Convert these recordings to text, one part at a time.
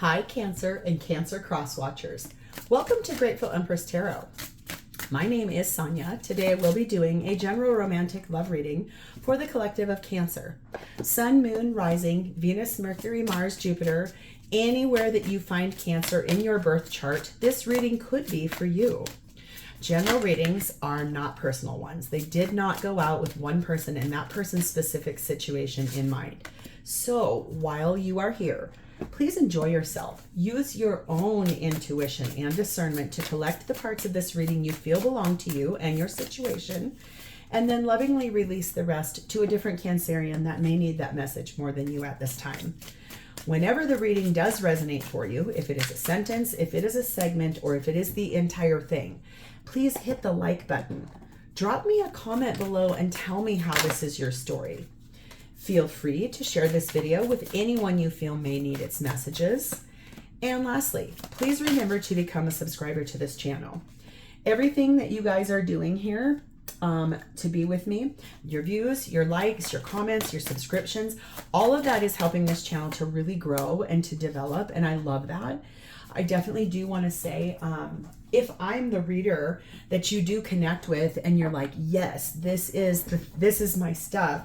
Hi, Cancer and Cancer Crosswatchers. Welcome to Grateful Empress Tarot. My name is Sonia. Today we'll be doing a general romantic love reading for the collective of Cancer. Sun, Moon, Rising, Venus, Mercury, Mars, Jupiter, anywhere that you find Cancer in your birth chart, this reading could be for you. General readings are not personal ones. They did not go out with one person and that person's specific situation in mind. So while you are here, please enjoy yourself. Use your own intuition and discernment to collect the parts of this reading you feel belong to you and your situation, and then lovingly release the rest to a different Cancerian that may need that message more than you at this time. Whenever the reading does resonate for you, if it is a sentence, if it is a segment, or if it is the entire thing, please hit the like button. Drop me a comment below and tell me how this is your story. Feel free to share this video with anyone you feel may need its messages. And lastly, please remember to become a subscriber to this channel. Everything that you guys are doing here to be with me, your views, your likes, your comments, your subscriptions, all of that is helping this channel to really grow and to develop, and I love that. I definitely do want to say, if I'm the reader that you do connect with and you're like, yes, this is my stuff,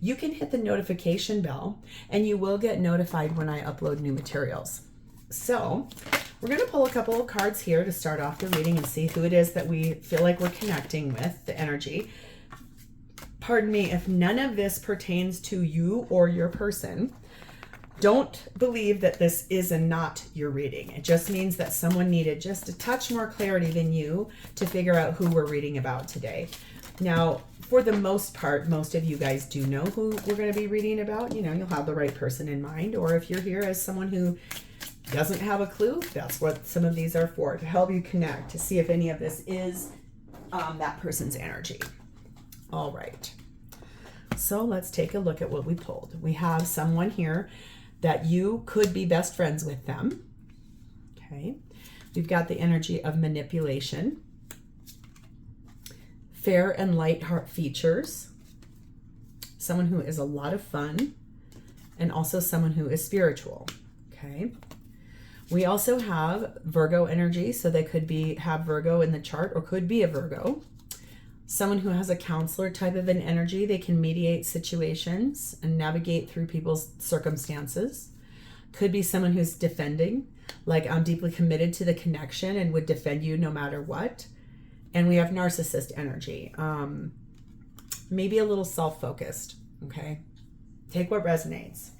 you can hit the notification bell and you will get notified when I upload new materials. So we're going to pull a couple of cards here to start off the reading and see who it is that we feel like we're connecting with, the energy. Pardon me, if none of this pertains to you or your person, don't believe that this is not your reading. It just means that someone needed just a touch more clarity than you to figure out who we're reading about today. Now, for the most part, most of you guys do know who we're going to be reading about. You know, you'll have the right person in mind. Or if you're here as someone who doesn't have a clue, that's what some of these are for, to help you connect, to see if any of this is that person's energy. All right. So let's take a look at what we pulled. We have someone here that you could be best friends with them. Okay. We've got the energy of manipulation. Fair and light heart features, someone who is a lot of fun, and also someone who is spiritual. Okay. We also have Virgo energy, so they could have Virgo in the chart or could be a Virgo. Someone who has a counselor type of an energy. They can mediate situations and navigate through people's circumstances. Could be someone who's defending, like I'm deeply committed to the connection and would defend you no matter what. And we have narcissist energy, maybe a little self-focused, okay? Take what resonates.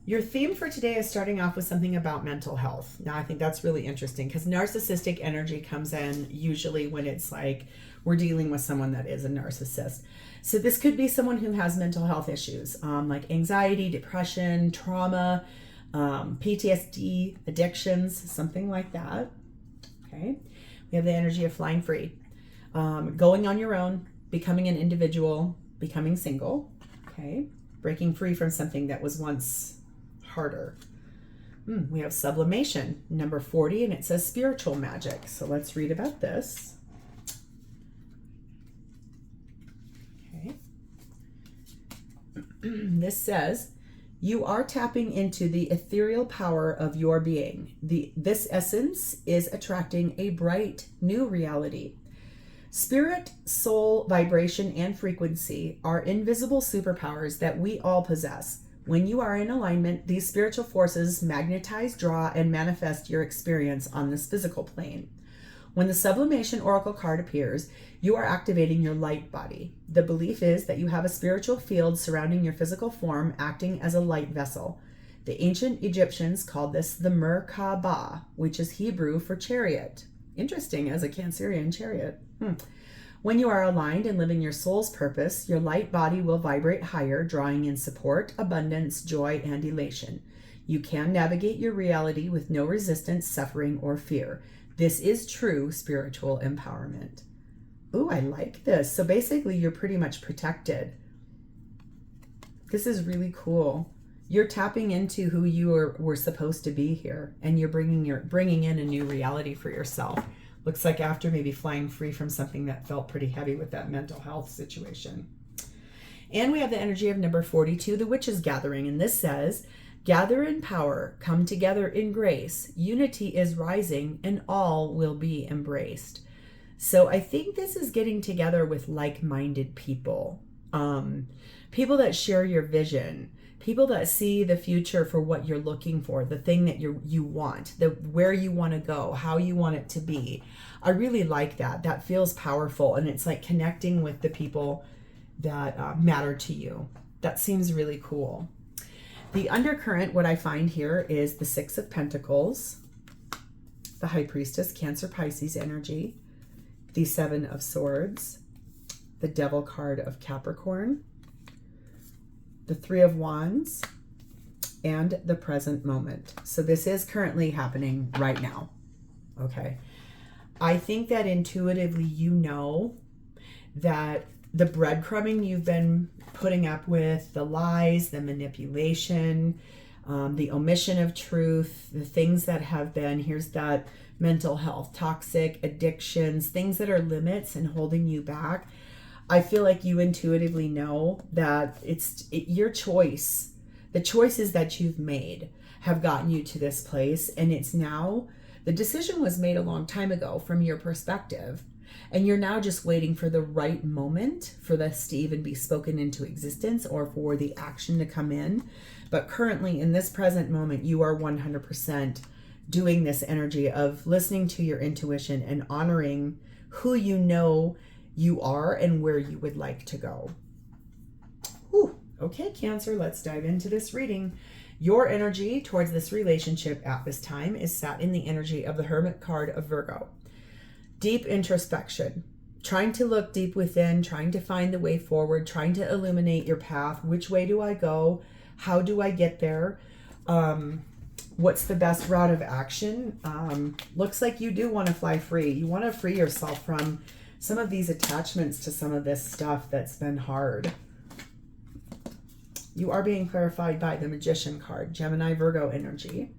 Your theme for today is starting off with something about mental health. Now, I think that's really interesting because narcissistic energy comes in usually when it's like we're dealing with someone that is a narcissist. So this could be someone who has mental health issues, like anxiety, depression, trauma, PTSD, addictions, something like that, okay? We have the energy of flying free, going on your own, becoming an individual, becoming single, okay? Breaking free from something that was once harder. We have sublimation, number 40, and it says spiritual magic. So let's read about this. Okay. This says, you are tapping into the ethereal power of your being. This essence is attracting a bright new reality. Spirit, soul, vibration, and frequency are invisible superpowers that we all possess. When you are in alignment, these spiritual forces magnetize, draw, and manifest your experience on this physical plane. When the sublimation oracle card appears, you are activating your light body. The belief is that you have a spiritual field surrounding your physical form, acting as a light vessel. The ancient Egyptians called this the Merkabah, which is Hebrew for chariot. Interesting, as a Cancerian chariot. When you are aligned and living your soul's purpose, your light body will vibrate higher, drawing in support, abundance, joy, and elation. You can navigate your reality with no resistance, suffering, or fear. This is true spiritual empowerment. Ooh, I like this. So basically, you're pretty much protected. This is really cool. You're tapping into who you were supposed to be here, and you're bringing in a new reality for yourself. Looks like after maybe flying free from something that felt pretty heavy with that mental health situation. And we have the energy of number 42, the Witch's Gathering, and this says, Gather in power, come together in grace. Unity is rising and all will be embraced. So I think this is getting together with like-minded people. People that share your vision, people that see the future for what you're looking for, the thing that you want, where you want to go, how you want it to be. I really like that. That feels powerful, and it's like connecting with the people that matter to you. That seems really cool. The undercurrent, what I find here is the Six of Pentacles, the High Priestess, Cancer, Pisces energy, the Seven of Swords, the Devil card of Capricorn, the Three of Wands, and the present moment. So this is currently happening right now. Okay. I think that intuitively you know that the breadcrumbing you've been putting up with, the lies, the manipulation, the omission of truth, the things that have been, here's that mental health, toxic addictions, things that are limits and holding you back. I feel like you intuitively know that it's your choice. The choices that you've made have gotten you to this place, and it's now, the decision was made a long time ago from your perspective, and you're now just waiting for the right moment for this to even be spoken into existence or for the action to come in. But currently in this present moment, you are 100% doing this energy of listening to your intuition and honoring who you know you are and where you would like to go. Whew. Okay, Cancer, let's dive into this reading. Your energy towards this relationship at this time is sat in the energy of the Hermit card of Virgo. Deep introspection, trying to look deep within, trying to find the way forward, trying to illuminate your path. Which way do I go? How do I get there? What's the best route of action? Looks like you do want to fly free. You want to free yourself from some of these attachments to some of this stuff that's been hard. You are being clarified by the Magician card, Gemini, Virgo energy,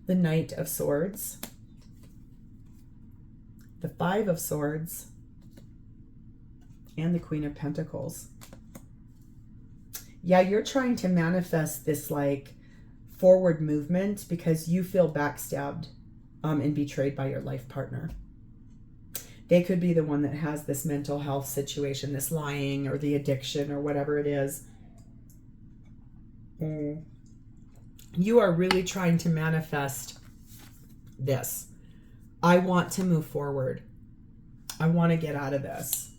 the Knight of Swords, the Five of Swords, and the Queen of Pentacles. Yeah, you're trying to manifest this like forward movement because you feel backstabbed and betrayed by your life partner. They could be the one that has this mental health situation, this lying or the addiction or whatever it is. You are really trying to manifest this. I want to move forward. I want to get out of this.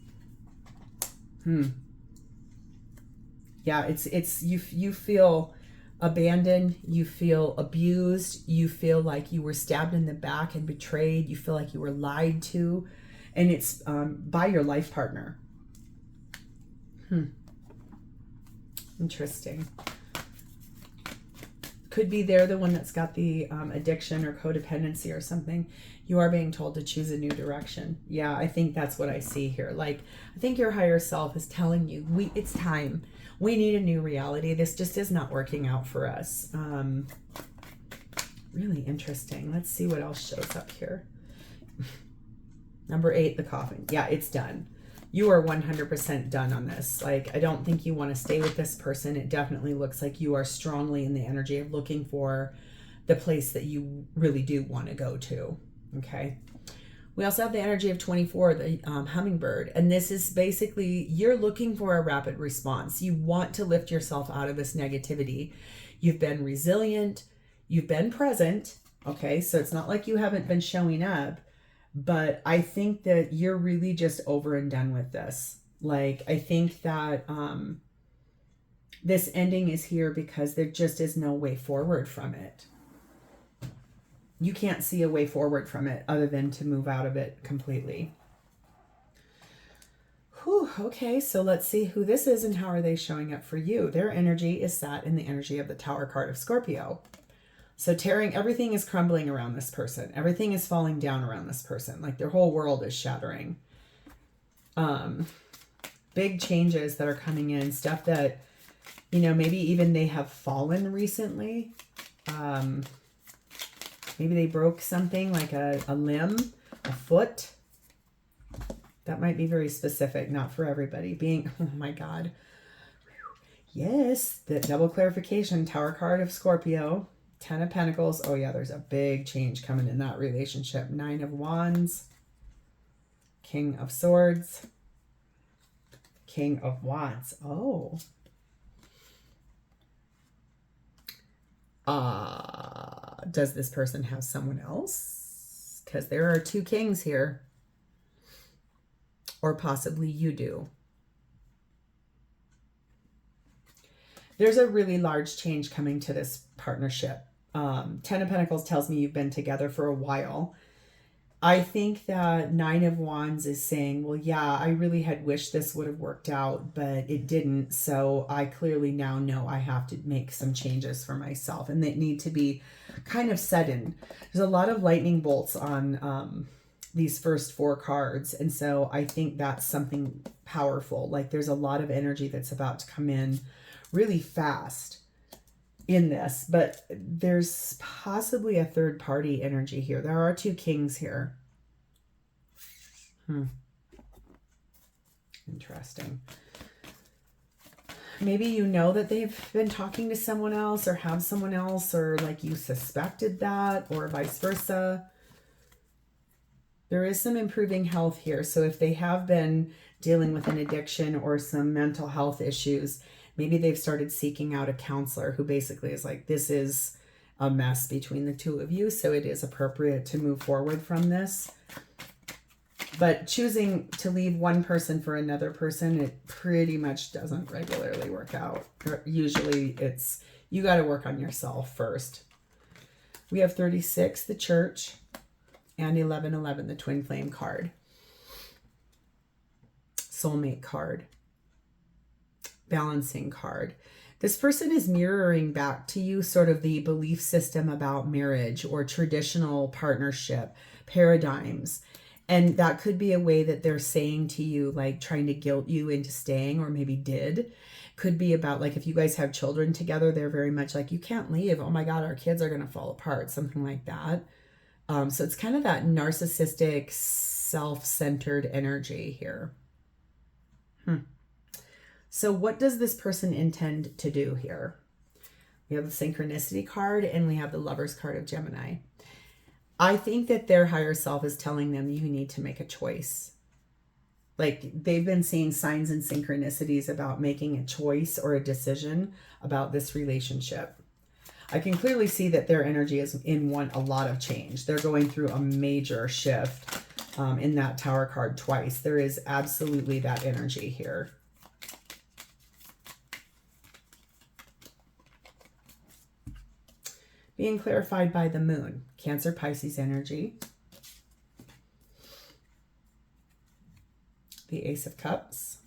Yeah, it's you feel abandoned, you feel abused, you feel like you were stabbed in the back and betrayed, you feel like you were lied to, and it's by your life partner. Interesting. Could be they're the one that's got the addiction or codependency or something. You are being told to choose a new direction. Yeah, I think that's what I see here. Like, I think your higher self is telling you, it's time. We need a new reality. This just is not working out for us. Really interesting. Let's see what else shows up here. Number 8, the coffin. Yeah, it's done. You are 100% done on this. Like, I don't think you want to stay with this person. It definitely looks like you are strongly in the energy of looking for the place that you really do want to go to. Okay. We also have the energy of 24, the hummingbird. And this is basically, you're looking for a rapid response. You want to lift yourself out of this negativity. You've been resilient. You've been present. Okay. So it's not like you haven't been showing up. But I think that you're really just over and done with this. Like, I think that this ending is here because there just is no way forward from it. You can't see a way forward from it other than to move out of it completely. Whew, okay, so let's see who this is and how are they showing up for you. Their energy is sat in the energy of the Tower card of Scorpio. So everything is crumbling around this person. Everything is falling down around this person. Like, their whole world is shattering. Big changes that are coming in. Stuff that, you know, maybe even they have fallen recently. Maybe they broke something like a limb, a foot. That might be very specific, not for everybody. Oh my God. Yes, the double clarification. Tower card of Scorpio. 10 of Pentacles. Oh yeah, there's a big change coming in that relationship. 9 of Wands. King of Swords. King of Wands. Oh. Does this person have someone else? Because there are 2 kings here. Or possibly you do. There's a really large change coming to this partnership. 10 of Pentacles tells me you've been together for a while. I think that 9 of Wands is saying, well, yeah, I really had wished this would have worked out, but it didn't. So I clearly now know I have to make some changes for myself, and they need to be kind of sudden. There's a lot of lightning bolts on these first 4 cards. And so I think that's something powerful. Like there's a lot of energy that's about to come in really fast in this, but there's possibly a third party energy here. There are 2 kings here. Interesting. Maybe you know that they've been talking to someone else or have someone else, or like you suspected that, or vice versa. There is some improving health here. So if they have been dealing with an addiction or some mental health issues, maybe they've started seeking out a counselor who basically is like, this is a mess between the 2 of you, so it is appropriate to move forward from this. But choosing to leave one person for another person, it pretty much doesn't regularly work out. Usually it's, you got to work on yourself first. We have 36, the Church, and 1111, the Twin Flame card. Soulmate card. Balancing card. This person is mirroring back to you sort of the belief system about marriage or traditional partnership paradigms. And that could be a way that they're saying to you, like trying to guilt you into staying, or maybe did. Could be about like if you guys have children together, they're very much like, you can't leave. Oh my God, our kids are going to fall apart. Something like that. So it's kind of that narcissistic, self-centered energy here. So what does this person intend to do here? We have the Synchronicity card and we have the Lovers card of Gemini. I think that their higher self is telling them you need to make a choice. Like they've been seeing signs and synchronicities about making a choice or a decision about this relationship. I can clearly see that their energy is in a lot of change. They're going through a major shift in that Tower card twice. There is absolutely that energy here. Being clarified by the Moon. Cancer, Pisces energy. The Ace of Cups.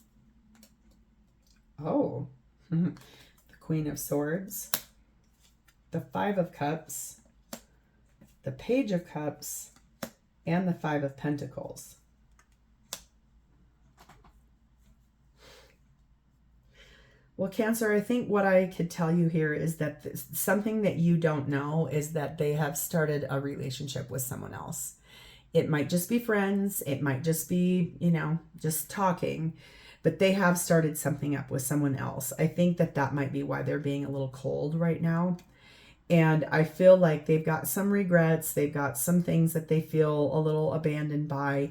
Oh. The Queen of Swords. The Five of Cups. The Page of Cups. And the Five of Pentacles. Well, Cancer, I think what I could tell you here is that something that you don't know is that they have started a relationship with someone else. It might just be friends. It might just be, you know, just talking. But they have started something up with someone else. I think that that might be why they're being a little cold right now. And I feel like they've got some regrets. They've got some things that they feel a little abandoned by.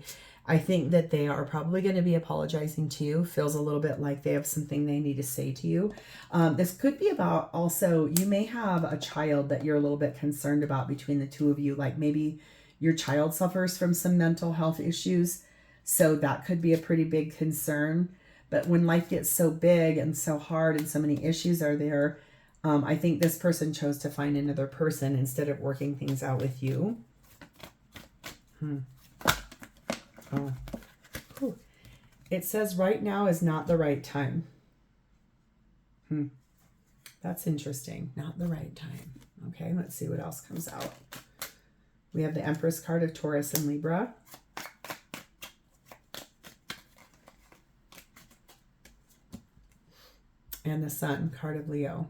I think that they are probably going to be apologizing to you. Feels a little bit like they have something they need to say to you. This could be about also, you may have a child that you're a little bit concerned about between the 2 of you. Like maybe your child suffers from some mental health issues. So that could be a pretty big concern. But when life gets so big and so hard and so many issues are there, I think this person chose to find another person instead of working things out with you. Oh, whew. It says right now is not the right time. That's interesting. Not the right time. Okay, let's see what else comes out. We have the Empress card of Taurus and Libra. And the Sun card of Leo.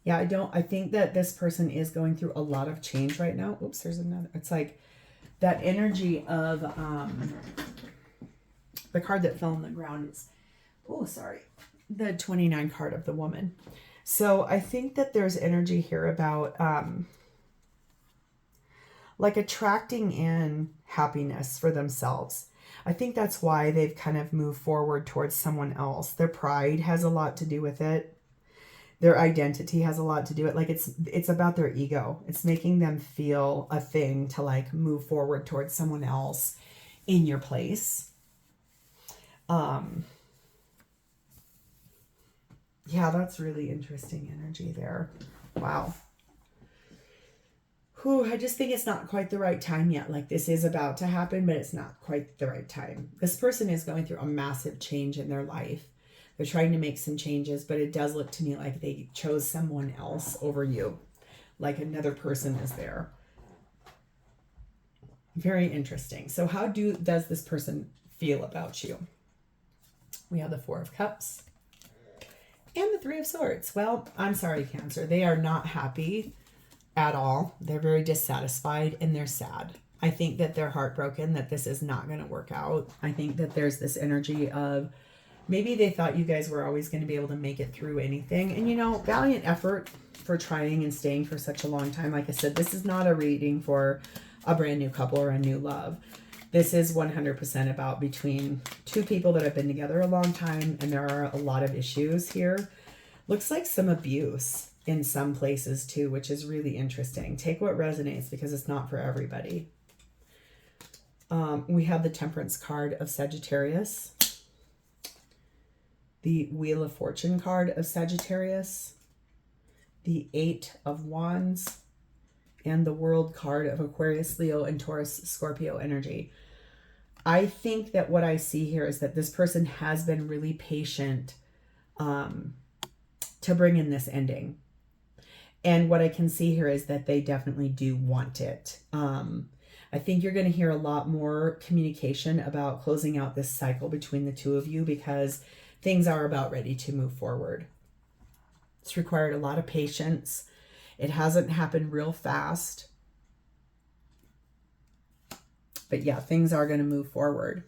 Yeah, I think that this person is going through a lot of change right now. Oops, there's another. It's like that energy of the card that fell on the ground is Oh, sorry. The 29 card of the woman. So I think that there's energy here about like attracting in happiness for themselves. I think that's why they've kind of moved forward towards someone else. Their pride has a lot to do with it. Their identity has a lot to do with it. Like it's about their ego. It's making them feel a thing to like move forward towards someone else in your place. Yeah, that's really interesting energy there. Wow. Whew, I just think it's not quite the right time yet. Like this is about to happen, but it's not quite the right time. This person is going through a massive change in their life. They're trying to make some changes, but it does look to me like they chose someone else over you. Like another person is there. Very interesting. So how does this person feel about you? We have the Four of Cups and the Three of Swords. Well, I'm sorry, Cancer. They are not happy at all. They're very dissatisfied and they're sad. I think that they're heartbroken that this is not going to work out. I think that there's this energy of maybe they thought you guys were always going to be able to make it through anything. And, you know, valiant effort for trying and staying for such a long time. Like I said, this is not a reading for a brand new couple or a new love. This is 100% about between two people that have been together a long time, and there are a lot of issues here. Looks like some abuse in some places too, which is really interesting. Take what resonates because it's not for everybody. We have the Temperance card of Sagittarius, the Wheel of Fortune card of Sagittarius, the Eight of Wands, and the World card of Aquarius, Leo, and Taurus, Scorpio energy. I think that what I see here is that this person has been really patient to bring in this ending. And what I can see here is that they definitely do want it. I think you're going to hear a lot more communication about closing out this cycle between the two of you because things are about ready to move forward. It's required a lot of patience. It hasn't happened real fast. But yeah, things are going to move forward.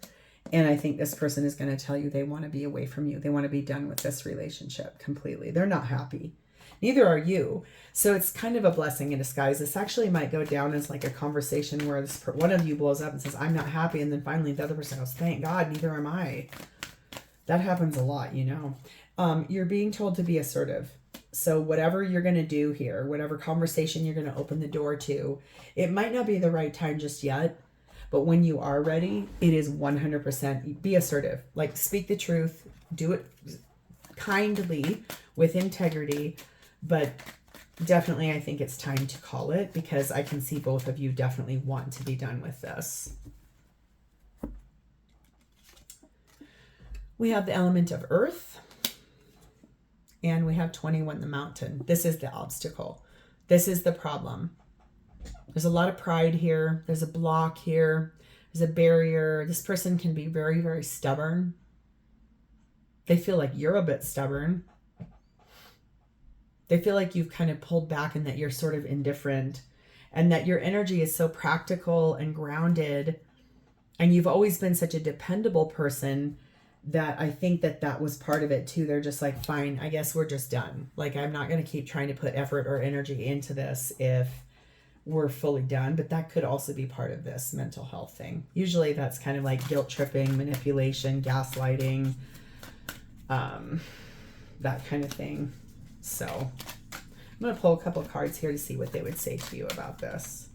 And I think this person is going to tell you they want to be away from you. They want to be done with this relationship completely. They're not happy. Neither are you. So it's kind of a blessing in disguise. This actually might go down as like a conversation where one of you blows up and says, I'm not happy. And then finally the other person goes, thank God, neither am I. That happens a lot, you know. You're being told to be assertive. So whatever you're going to do here, whatever conversation you're going to open the door to, it might not be the right time just yet. But when you are ready, it is 100% be assertive. Like speak the truth, do it kindly with integrity, but definitely I think it's time to call it because I can see both of you definitely want to be done with this. We have the element of earth and we have 21, the mountain. This is the obstacle. This is the problem. There's a lot of pride here. There's a block here. There's a barrier. This person can be very, very stubborn. They feel like you're a bit stubborn. They feel like you've kind of pulled back and that you're sort of indifferent and that your energy is so practical and grounded. And you've always been such a dependable person that I think that that was part of it too. They're just like, fine, I guess we're just done. Like, I'm not going to keep trying to put effort or energy into this if we're fully done. But that could also be part of this mental health thing. Usually that's kind of like guilt tripping, manipulation, gaslighting, that kind of thing. So I'm going to pull a couple of cards here to see what they would say to you about this.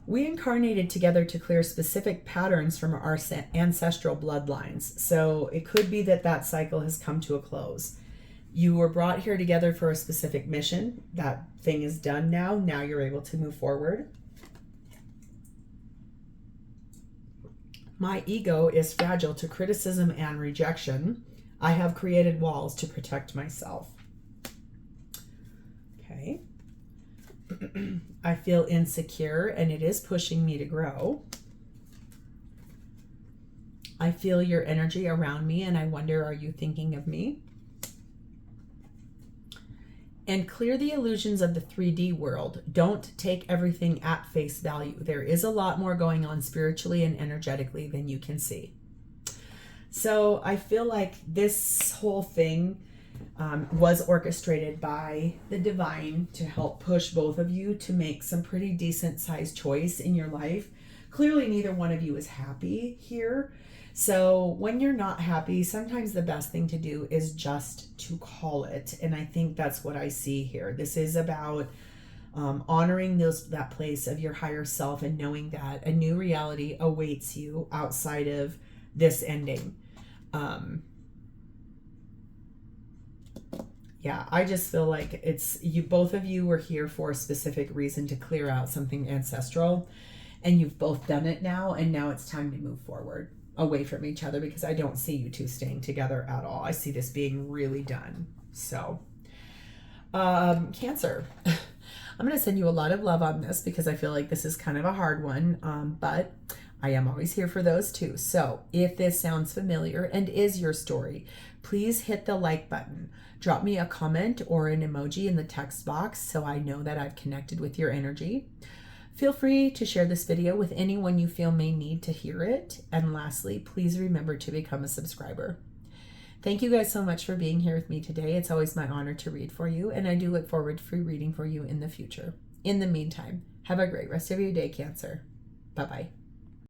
We incarnated together to clear specific patterns from our ancestral bloodlines. So it could be that that cycle has come to a close. You were brought here together for a specific mission. That thing is done now. Now you're able to move forward. My ego is fragile to criticism and rejection. I have created walls to protect myself. Okay. I feel insecure and it is pushing me to grow. I feel your energy around me and I wonder, are you thinking of me? And clear the illusions of the 3D world. Don't take everything at face value. There is a lot more going on spiritually and energetically than you can see. So I feel like this whole thing was orchestrated by the divine to help push both of you to make some pretty decent sized choice in your life. Clearly, neither one of you is happy here. So when you're not happy, sometimes the best thing to do is just to call it. And I think that's what I see here. This is about honoring that place of your higher self and knowing that a new reality awaits you outside of this ending. Yeah, I just feel like it's you. Both of you were here for a specific reason, to clear out something ancestral, and you've both done it now. And now it's time to move forward away from each other, because I don't see you two staying together at all. I see this being really done. So, Cancer, I'm going to send you a lot of love on this because I feel like this is kind of a hard one, but I am always here for those too. So if this sounds familiar and is your story, please hit the like button. Drop me a comment or an emoji in the text box so I know that I've connected with your energy. Feel free to share this video with anyone you feel may need to hear it. And lastly, please remember to become a subscriber. Thank you guys so much for being here with me today. It's always my honor to read for you, and I do look forward to reading for you in the future. In the meantime, have a great rest of your day, Cancer. Bye-bye.